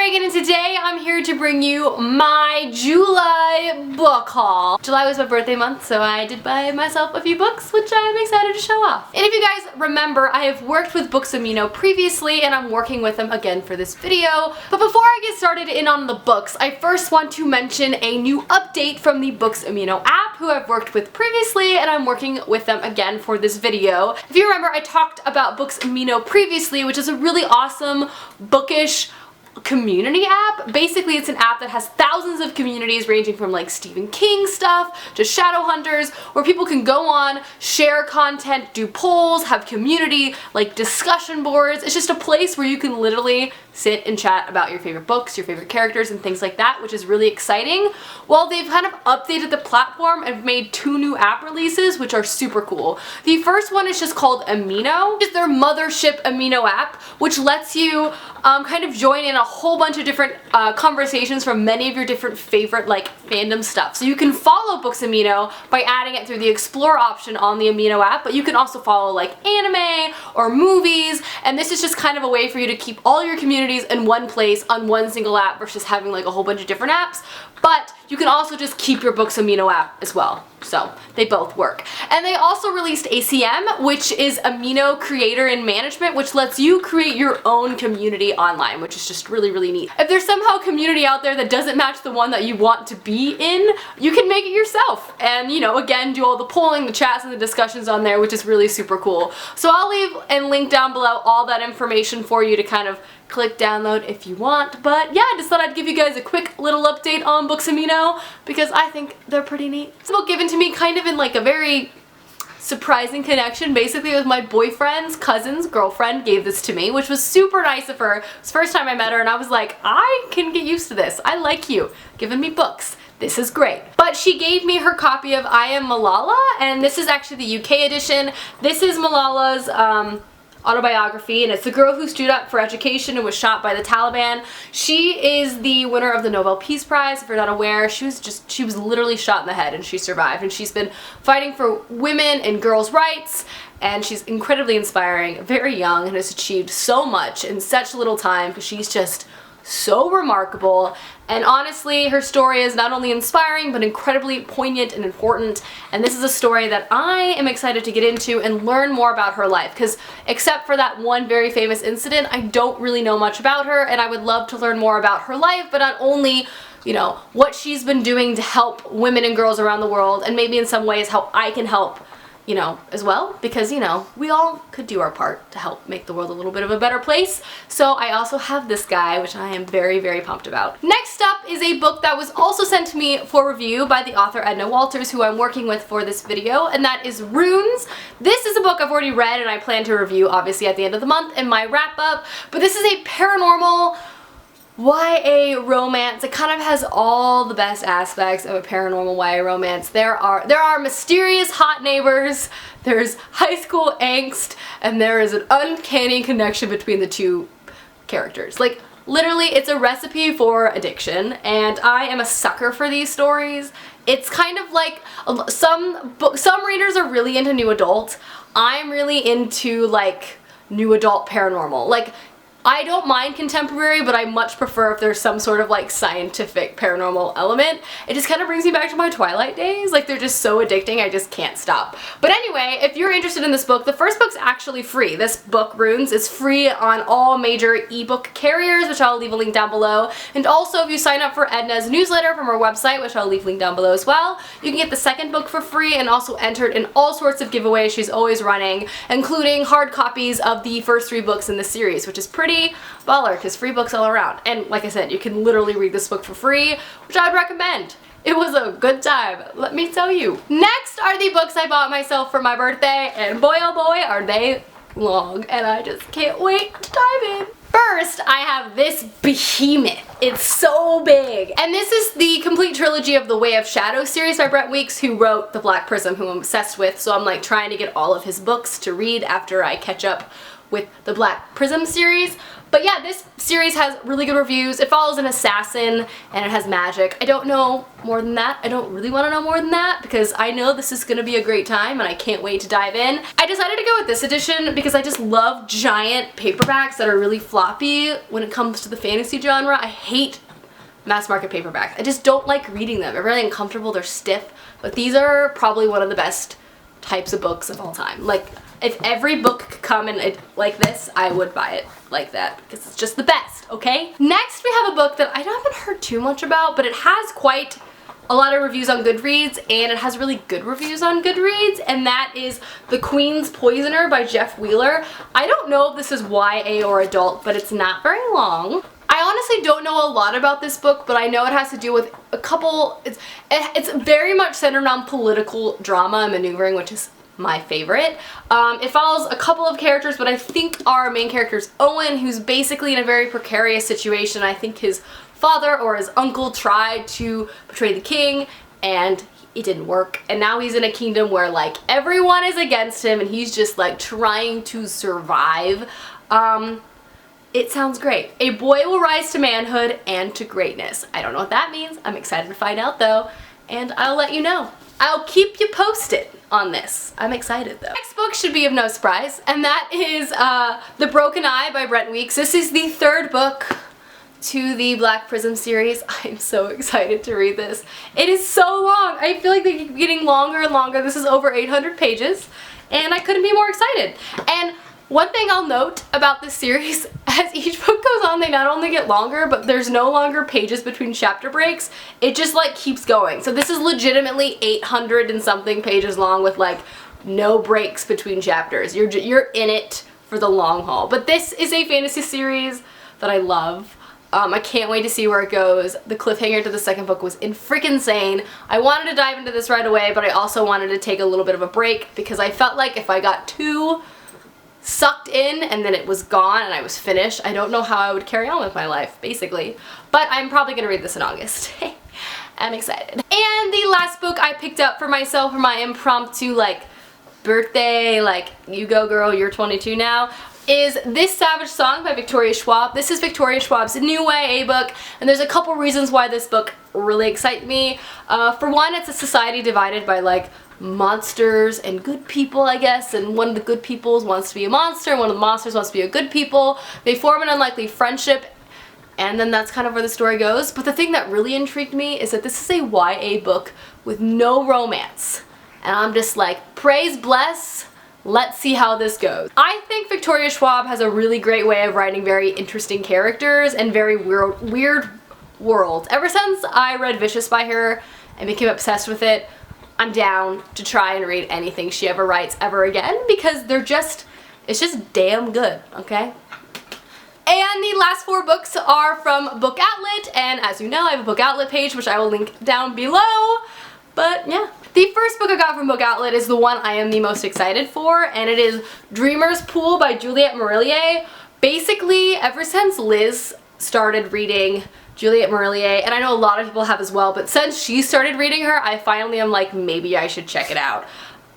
Reagan, and today I'm here to bring you my July book haul. July was my birthday month, so I did buy myself a few books, which I'm excited to show off. And if you guys remember, I have worked with Books Amino previously, and I'm working with them again for this video. But before I get started in on the books, I first want to mention a new update from the Books Amino app, who I've worked with previously, and I'm working with them again for this video. If you remember, I talked about Books Amino previously, which is a really awesome bookish community app. Basically, it's an app that has thousands of communities ranging from like Stephen King stuff to Shadowhunters, where people can go on, share content, do polls, have community, like discussion boards. It's just a place where you can literally sit and chat about your favorite books, your favorite characters, and things like that, which is really exciting. Well, they've kind of updated the platform and made 2 new app releases, which are super cool. The first one is just called Amino. It's their mothership Amino app, which lets you kind of join in a whole bunch of different conversations from many of your different favorite like fandom stuff. So you can follow Books Amino by adding it through the Explore option on the Amino app, but you can also follow like anime or movies, and this is just kind of a way for you to keep all your communities in one place on one single app versus having like a whole bunch of different apps. But you can also just keep your Books Amino app as well. So they both work. And they also released ACM, which is Amino Creator and Management, which lets you create your own community online, which is just really, really neat. If there's somehow a community out there that doesn't match the one that you want to be in, you can make it yourself. And, you know, again, do all the polling, the chats, and the discussions on there, which is really super cool. So I'll leave and link down below all that information for you to kind of click download if you want. But yeah, I just thought I'd give you guys a quick little update on Books Amino because I think they're pretty neat. It's a book given to me kind of in like a very surprising connection. Basically, it was my boyfriend's cousin's girlfriend gave this to me, which was super nice of her. It was the first time I met her, and I was like, I can get used to this. I like you giving me books. This is great. But she gave me her copy of I Am Malala, and this is actually the UK edition. This is Malala's autobiography, and it's the girl who stood up for education and was shot by the Taliban. She is the winner of the Nobel Peace Prize. If you're not aware, she was literally shot in the head and she survived, and she's been fighting for women and girls' rights, and she's incredibly inspiring, very young, and has achieved so much in such little time because she's just so remarkable. And honestly, her story is not only inspiring but incredibly poignant and important, and this is a story that I am excited to get into and learn more about her life, because except for that one very famous incident, I don't really know much about her, and I would love to learn more about her life, but not only, you know, what she's been doing to help women and girls around the world, and maybe in some ways how I can help, you know, as well, because, you know, we all could do our part to help make the world a little bit of a better place. So I also have this guy, which I am very, very pumped about. Next up is a book that was also sent to me for review by the author Edna Walters, who I'm working with for this video, and that is Runes. This is a book I've already read and I plan to review, obviously, at the end of the month in my wrap-up, but this is a paranormal YA romance. It kind of has all the best aspects of a paranormal YA romance. There are mysterious hot neighbors, there's high school angst, and there is an uncanny connection between the two characters. Like, literally, it's a recipe for addiction, and I am a sucker for these stories. It's kind of like some readers are really into new adult. I'm really into like new adult paranormal. Like, I don't mind contemporary, but I much prefer if there's some sort of like scientific paranormal element. It just kind of brings me back to my Twilight days. Like, they're just so addicting, I just can't stop. But anyway, if you're interested in this book, the first book's actually free. This book, Runes, is free on all major ebook carriers, which I'll leave a link down below. And also, if you sign up for Edna's newsletter from her website, which I'll leave a link down below as well, you can get the second book for free and also entered in all sorts of giveaways she's always running, including hard copies of the first 3 books in the series, which is pretty baller because free books all around. And like I said, you can literally read this book for free, which I would recommend. It was a good time, let me tell you. Next are the books I bought myself for my birthday, and boy oh boy are they long, and I just can't wait to dive in. First, I have this behemoth. It's so big. And this is the complete trilogy of the Way of Shadow series by Brent Weeks, who wrote The Black Prism, who I'm obsessed with, so I'm like trying to get all of his books to read after I catch up with the Black Prism series. But yeah, this series has really good reviews. It follows an assassin and it has magic. I don't know more than that. I don't really want to know more than that because I know this is going to be a great time and I can't wait to dive in. I decided to go with this edition because I just love giant paperbacks that are really floppy when it comes to the fantasy genre. I hate mass market paperbacks. I just don't like reading them. They're really uncomfortable, they're stiff, but these are probably one of the best types of books of all time. Like, if every book could come in like this, I would buy it like that because it's just the best, okay? Next, we have a book that I haven't heard too much about, but it has quite a lot of reviews on Goodreads, and it has really good reviews on Goodreads, and that is The Queen's Poisoner by Jeff Wheeler. I don't know if this is YA or adult, but it's not very long. I honestly don't know a lot about this book, but I know it has to do with a couple, it's very much centered on political drama and maneuvering, which is my favorite. It follows a couple of characters, but I think our main character is Owen, who's basically in a very precarious situation. I think his father or his uncle tried to betray the king, and it didn't work. And now he's in a kingdom where, like, everyone is against him, and he's just, like, trying to survive. It sounds great. A boy will rise to manhood and to greatness. I don't know what that means. I'm excited to find out, though, and I'll let you know. I'll keep you posted on this. I'm excited, though. Next book should be of no surprise, and that is The Broken Eye by Brent Weeks. This is the third book to the Black Prism series. I'm so excited to read this. It is so long. I feel like they keep getting longer and longer. This is over 800 pages, and I couldn't be more excited. And one thing I'll note about this series, as each book goes on, they not only get longer, but there's no longer pages between chapter breaks. It just, like, keeps going. So this is legitimately 800 and something pages long with, like, no breaks between chapters. You're in it for the long haul. But this is a fantasy series that I love. I can't wait to see where it goes. The cliffhanger to the second book was freaking insane. I wanted to dive into this right away, but I also wanted to take a little bit of a break because I felt like if I got too sucked in and then it was gone and I was finished, I don't know how I would carry on with my life, basically. But I'm probably gonna read this in August. I'm excited. And the last book I picked up for myself for my impromptu, like, birthday, like, you go girl, you're 22 now, is This Savage Song by Victoria Schwab. This is Victoria Schwab's new YA book, and there's a couple reasons why this book really excites me. For one, it's a society divided by, like, monsters and good people, I guess, and one of the good peoples wants to be a monster, and one of the monsters wants to be a good people. They form an unlikely friendship, and then that's kind of where the story goes. But the thing that really intrigued me is that this is a YA book with no romance. And I'm just like, praise bless, let's see how this goes. I think Victoria Schwab has a really great way of writing very interesting characters and very weird worlds. Ever since I read Vicious by her and became obsessed with it, I'm down to try and read anything she ever writes ever again because it's just damn good, okay? And the last 4 books are from Book Outlet, and as you know, I have a Book Outlet page, which I will link down below. But yeah. The first book I got from Book Outlet is the one I am the most excited for, and it is Dreamer's Pool by Juliette Marillier. Basically, ever since Liz started reading Juliette Marillier, and I know a lot of people have as well, but since she started reading her, I finally am like, maybe I should check it out.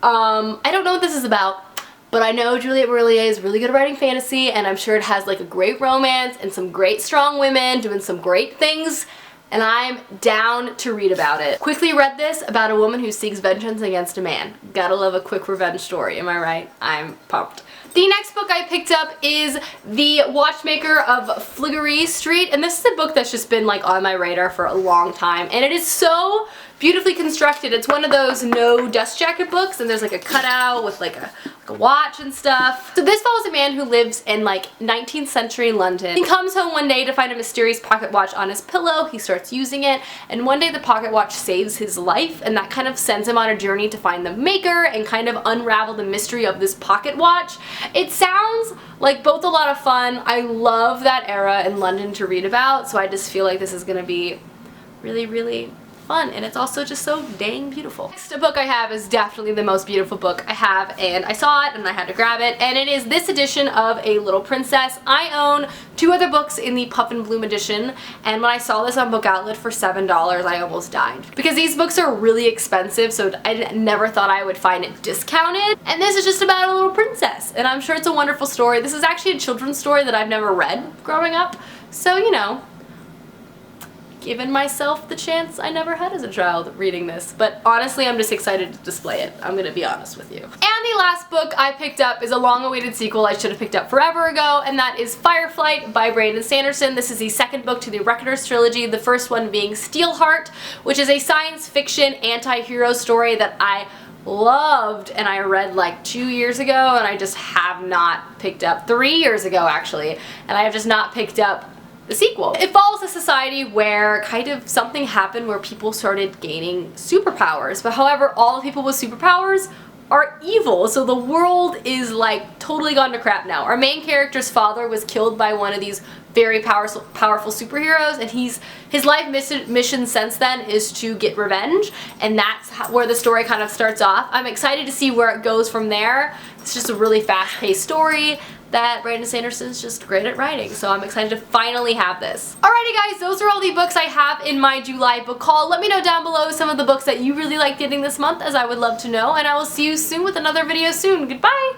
I don't know what this is about, but I know Juliette Marillier is really good at writing fantasy, and I'm sure it has, like, a great romance and some great strong women doing some great things, and I'm down to read about it. Quickly read this about a woman who seeks vengeance against a man. Gotta love a quick revenge story, am I right? I'm pumped. The next book I picked up is The Watchmaker of Fliggery Street, and this is a book that's just been, like, on my radar for a long time, and it is so beautifully constructed. It's one of those no dust jacket books, and there's, like, a cutout with, like a watch and stuff. So this follows a man who lives in, like, 19th century London. He comes home one day to find a mysterious pocket watch on his pillow. He starts using it, and one day the pocket watch saves his life, and that kind of sends him on a journey to find the maker and kind of unravel the mystery of this pocket watch. It sounds like both a lot of fun. I love that era in London to read about, so I just feel like this is gonna be really, really fun, and it's also just so dang beautiful. Next book I have is definitely the most beautiful book I have, and I saw it and I had to grab it, and it is this edition of A Little Princess. I own 2 other books in the Puff and Bloom edition, and when I saw this on Book Outlet for $7, I almost died. Because these books are really expensive, so I never thought I would find it discounted. And this is just about a little princess, and I'm sure it's a wonderful story. This is actually a children's story that I've never read growing up, so you know, given myself the chance I never had as a child reading this. But honestly, I'm just excited to display it. I'm gonna be honest with you. And the last book I picked up is a long-awaited sequel I should have picked up forever ago, and that is Fireflight by Brandon Sanderson. This is the second book to the Reckoners trilogy, the first one being Steelheart, which is a science fiction anti-hero story that I loved and I read like 2 years ago, and I just have not picked up, 3 years ago actually, and I have just not picked up the sequel. It follows a society where kind of something happened where people started gaining superpowers, but however all the people with superpowers are evil, so the world is like totally gone to crap now. Our main character's father was killed by one of these very powerful superheroes, and his life mission since then is to get revenge, and that's where the story kind of starts off. I'm excited to see where it goes from there. It's just a really fast-paced story that Brandon Sanderson's just great at writing, so I'm excited to finally have this. Alrighty guys, those are all the books I have in my July book haul. Let me know down below some of the books that you really like getting this month, as I would love to know, and I will see you soon with another video soon. Goodbye!